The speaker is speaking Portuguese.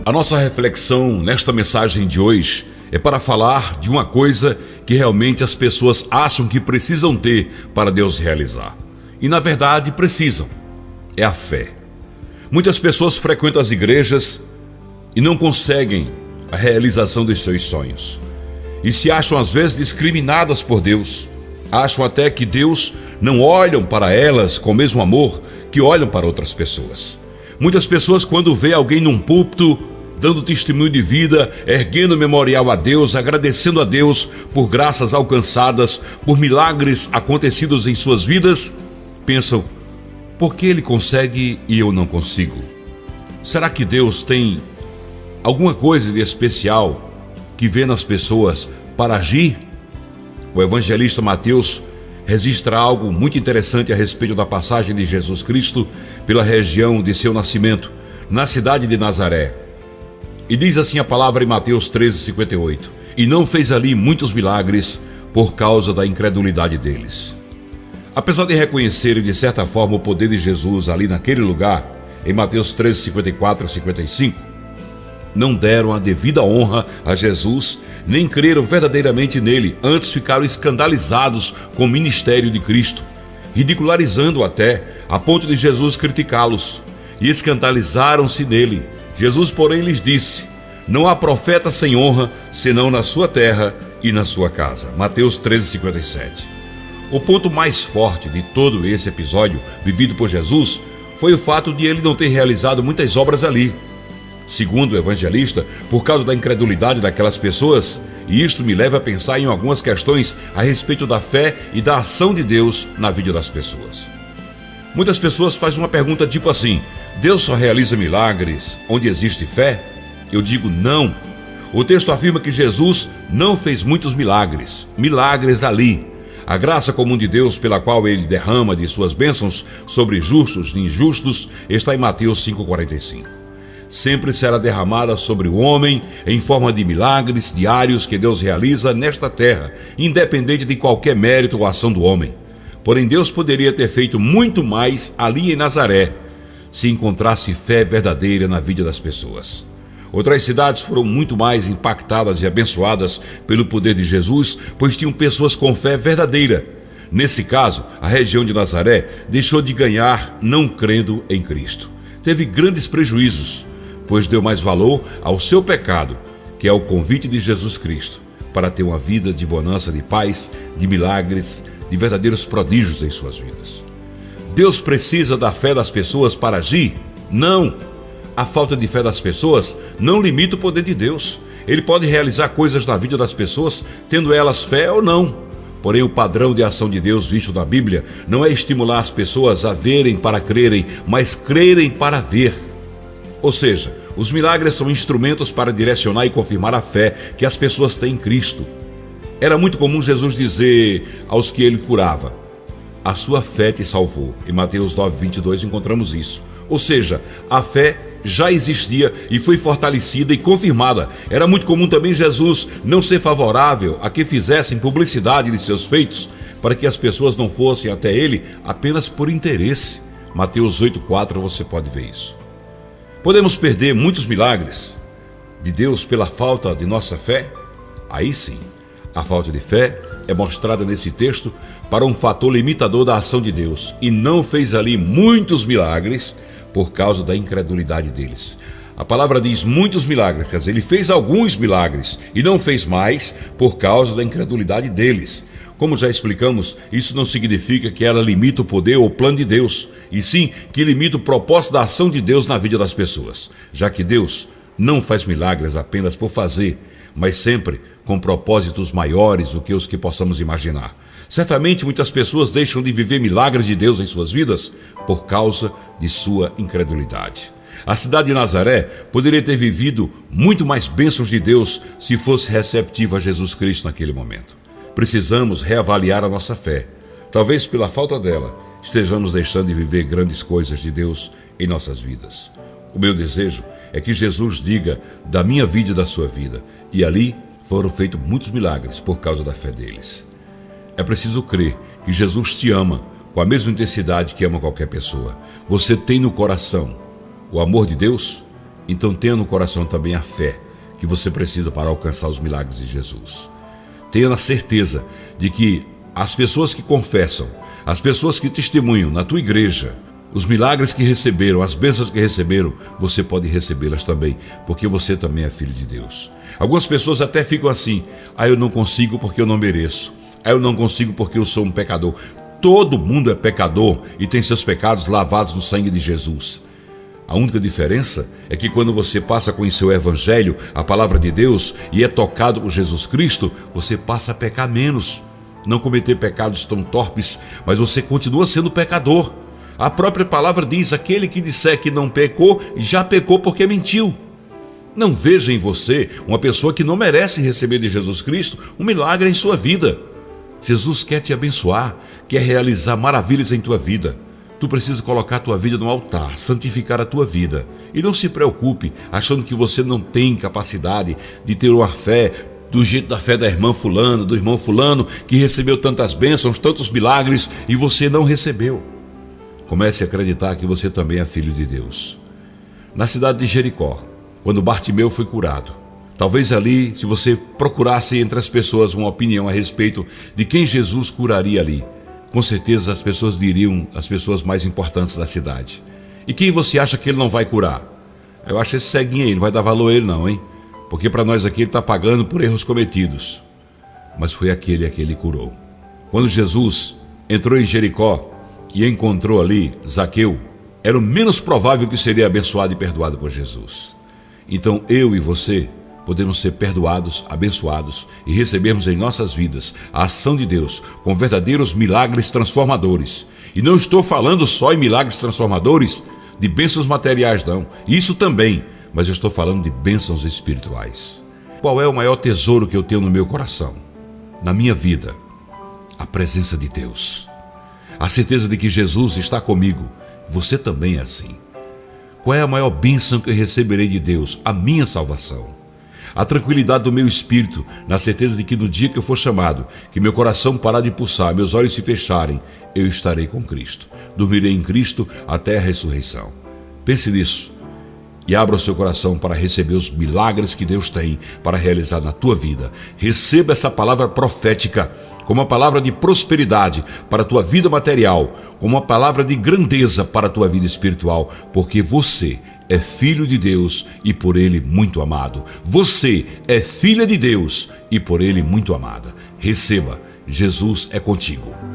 A nossa reflexão nesta mensagem de hoje é para falar de uma coisa que realmente as pessoas acham que precisam ter para Deus realizar. E na verdade precisam. É a fé. Muitas pessoas frequentam as igrejas e não conseguem a realização dos seus sonhos. E se acham às vezes discriminadas por Deus. Acham até que Deus não olham para elas com o mesmo amor que olham para outras pessoas. Muitas pessoas, quando vê alguém num púlpito dando testemunho de vida, erguendo memorial a Deus, agradecendo a Deus por graças alcançadas, por milagres acontecidos em suas vidas, pensam: por que ele consegue e eu não consigo? Será que Deus tem alguma coisa de especial que vê nas pessoas para agir? O evangelista Mateus registra algo muito interessante a respeito da passagem de Jesus Cristo pela região de seu nascimento, na cidade de Nazaré. E diz assim a palavra em Mateus 13:58: e não fez ali muitos milagres por causa da incredulidade deles. Apesar de reconhecerem de certa forma o poder de Jesus ali naquele lugar, em Mateus 13:54 e 55, não deram a devida honra a Jesus, nem creram verdadeiramente nele, antes ficaram escandalizados com o ministério de Cristo, ridicularizando até, a ponto de Jesus criticá-los, e escandalizaram-se nele. Jesus, porém, lhes disse: não há profeta sem honra, senão na sua terra e na sua casa. Mateus 13:57. O ponto mais forte de todo esse episódio vivido por Jesus foi o fato de ele não ter realizado muitas obras ali. Segundo o evangelista, por causa da incredulidade daquelas pessoas, e isto me leva a pensar em algumas questões a respeito da fé e da ação de Deus na vida das pessoas. Muitas pessoas fazem uma pergunta tipo assim: Deus só realiza milagres onde existe fé? Eu digo não. O texto afirma que Jesus não fez muitos milagres ali. A graça comum de Deus pela qual ele derrama de suas bênçãos sobre justos e injustos está em Mateus 5:45. Sempre será derramada sobre o homem em forma de milagres diários que Deus realiza nesta terra, independente de qualquer mérito ou ação do homem. Porém, Deus poderia ter feito muito mais ali em Nazaré, se encontrasse fé verdadeira na vida das pessoas. Outras cidades foram muito mais impactadas e abençoadas pelo poder de Jesus, pois tinham pessoas com fé verdadeira. Nesse caso, a região de Nazaré deixou de ganhar não crendo em Cristo. Teve grandes prejuízos, pois deu mais valor ao seu pecado, que é o convite de Jesus Cristo, para ter uma vida de bonança, de paz, de milagres, de verdadeiros prodígios em suas vidas. Deus precisa da fé das pessoas para agir? Não! A falta de fé das pessoas não limita o poder de Deus. Ele pode realizar coisas na vida das pessoas, tendo elas fé ou não. Porém, o padrão de ação de Deus visto na Bíblia não é estimular as pessoas a verem para crerem, mas crerem para ver. Ou seja, os milagres são instrumentos para direcionar e confirmar a fé que as pessoas têm em Cristo. Era muito comum Jesus dizer aos que ele curava: a sua fé te salvou. Em Mateus 9:22 encontramos isso. Ou seja, a fé já existia e foi fortalecida e confirmada. Era muito comum também Jesus não ser favorável a que fizessem publicidade de seus feitos, para que as pessoas não fossem até ele apenas por interesse. Mateus 8:4 você pode ver isso. Podemos perder muitos milagres de Deus pela falta de nossa fé? Aí sim, a falta de fé é mostrada nesse texto para um fator limitador da ação de Deus, e não fez ali muitos milagres por causa da incredulidade deles. A palavra diz muitos milagres, quer dizer, ele fez alguns milagres e não fez mais por causa da incredulidade deles. Como já explicamos, isso não significa que ela limita o poder ou o plano de Deus, e sim que limita o propósito da ação de Deus na vida das pessoas, já que Deus não faz milagres apenas por fazer, mas sempre com propósitos maiores do que os que possamos imaginar. Certamente muitas pessoas deixam de viver milagres de Deus em suas vidas por causa de sua incredulidade. A cidade de Nazaré poderia ter vivido muito mais bênçãos de Deus se fosse receptiva a Jesus Cristo naquele momento. Precisamos reavaliar a nossa fé. Talvez pela falta dela, estejamos deixando de viver grandes coisas de Deus em nossas vidas. O meu desejo é que Jesus diga da minha vida e da sua vida, e ali foram feitos muitos milagres por causa da fé deles. É preciso crer que Jesus te ama com a mesma intensidade que ama qualquer pessoa. Você tem no coração o amor de Deus? Então tenha no coração também a fé que você precisa para alcançar os milagres de Jesus. Tenha a certeza de que as pessoas que confessam, as pessoas que testemunham na tua igreja, os milagres que receberam, as bênçãos que receberam, você pode recebê-las também, porque você também é filho de Deus. Algumas pessoas até ficam assim: eu não consigo porque eu não mereço, eu não consigo porque eu sou um pecador. Todo mundo é pecador e tem seus pecados lavados no sangue de Jesus. A única diferença é que quando você passa a conhecer o Evangelho, a palavra de Deus, e é tocado por Jesus Cristo, você passa a pecar menos, não cometer pecados tão torpes, mas você continua sendo pecador. A própria palavra diz: aquele que disser que não pecou, já pecou porque mentiu. Não veja em você uma pessoa que não merece receber de Jesus Cristo um milagre em sua vida. Jesus quer te abençoar, quer realizar maravilhas em tua vida. Tu precisa colocar a tua vida no altar, santificar a tua vida. E não se preocupe achando que você não tem capacidade de ter uma fé do jeito da fé da irmã fulana, do irmão fulano, que recebeu tantas bênçãos, tantos milagres, e você não recebeu. Comece a acreditar que você também é filho de Deus. Na cidade de Jericó, quando Bartimeu foi curado, talvez ali, se você procurasse entre as pessoas uma opinião a respeito de quem Jesus curaria ali, com certeza as pessoas diriam as pessoas mais importantes da cidade. E quem você acha que ele não vai curar? Eu acho esse ceguinho aí, não vai dar valor a ele não, hein? Porque para nós aqui ele está pagando por erros cometidos. Mas foi aquele a que ele curou. Quando Jesus entrou em Jericó e encontrou ali Zaqueu, era o menos provável que seria abençoado e perdoado por Jesus. Então eu e você podemos ser perdoados, abençoados e recebermos em nossas vidas a ação de Deus com verdadeiros milagres transformadores. E não estou falando só em milagres transformadores de bênçãos materiais, não. Isso também, mas eu estou falando de bênçãos espirituais. Qual é o maior tesouro que eu tenho no meu coração, na minha vida? A presença de Deus. A certeza de que Jesus está comigo. Você também é assim. Qual é a maior bênção que eu receberei de Deus? A minha salvação. A tranquilidade do meu espírito, na certeza de que no dia que eu for chamado, que meu coração parar de pulsar, meus olhos se fecharem, eu estarei com Cristo. Dormirei em Cristo até a ressurreição. Pense nisso e abra o seu coração para receber os milagres que Deus tem para realizar na tua vida. Receba essa palavra profética como uma palavra de prosperidade para a tua vida material, como uma palavra de grandeza para a tua vida espiritual, porque você é filho de Deus e por Ele muito amado. Você é filha de Deus e por Ele muito amada. Receba, Jesus é contigo.